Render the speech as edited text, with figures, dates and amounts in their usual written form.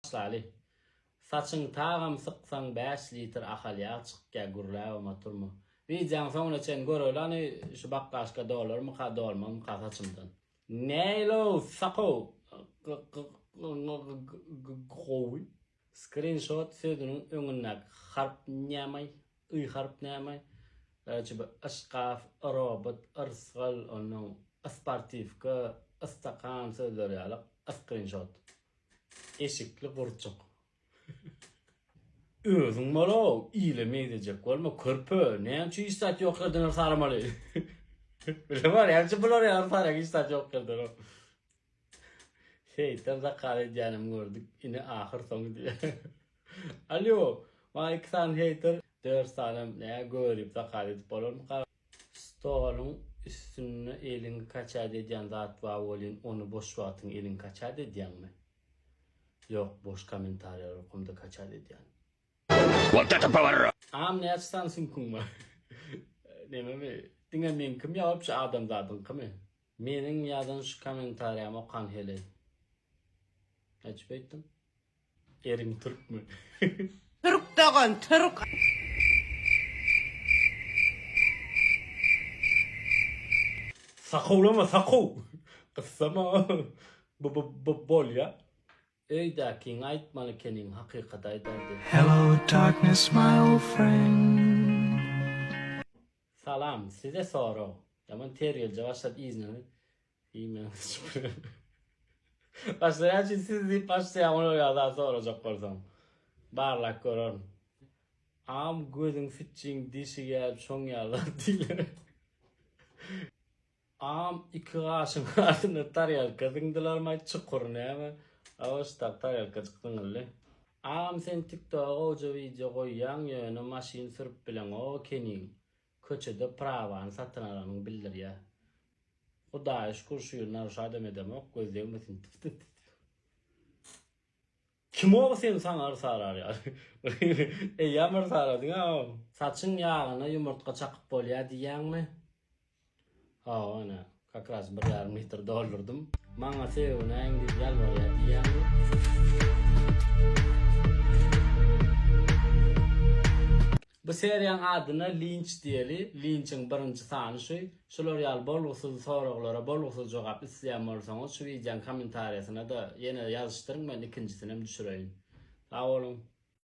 Salih. Saçın tağam sıksan 5 litr ahalya çıkka gurlaw motormu. Videoň soňuna çen görelani şu bakkaşka dolarmy ka dolmam ka saçymdan. Neylo sako. Gowy. Screenshot sözünün öňünden harp näme, uy harp näme. Çyba aşkaf, robot, arsgal onu sportifka, astakan sözleri ýaly screenshot. Eşikli burçuk. Özüň bolo, ileme edecek bolma körpö, näçe istat ýoklardan sarmaly. Bile var, ýa-da bular ýa-da istat ýoklardan. Hater kare canım gördük. Yine ahir sonu diye. Alo. Mike'tan hater. 4 tane ne görüp da kalit bolum. Stolun üstüne elin kaçad ediyen zat var olin. Onu boş vatın elin kaçad ediyen mi? Yok, boş komentarlar okumda kaçad ediyen. Am ne açsan sünkün mü? Neme mi? Dinle men kim ýabyp şu adam zatın kimi? Meniň ýazan şu komentarýam okan hele. Açıp ettim. Erin Türk mü? Türk dağın, Türk. Sakoulama sakou. Kıssama. Bol ya. Öydakin aýtmaly kenin hakykat aýdardy. Hello darkness my old friend. Salam, size soro. Yaman teriyelce başlat iznini. İmen. Başlayan için siz deyip başlayan onu daha soracak olsam. Barlak görün. Am gözün fitçin dişi gelip şon yerler diler. Am iki kaşın ardını taryal kazındılar mı çukur ne mi? Ağustak taryal kazıktın öyle. Am sen TikTok'a oca video koyan yönü maşin sürüp bilen o kenin. Köçede pravan satın alanın bildir ya. Hudaýa şükür şu ýyllar şa demedem ok gözleýmesin. Kim o sen saňar sarar ýa? Ýamar sarady ha. Saçyň ýagyna ýumurtga çakyp bolýar diýäňmi? Ha, ana. Kakras 1,5 litr doldurdum. Maňa sevinen güzel bolýar diýäňmi? Bu seriýanyň adyna Lynch diýeli. Lynch'in birinji sany şu. Şolar ýaly bolgusyz soraglara bolgusyz jogap isleýän bolsaňyz şu videoň kommentariýasyna da ýene ýazyşdyryň, men ikinjisini hem düşüreýin. Sag bolun.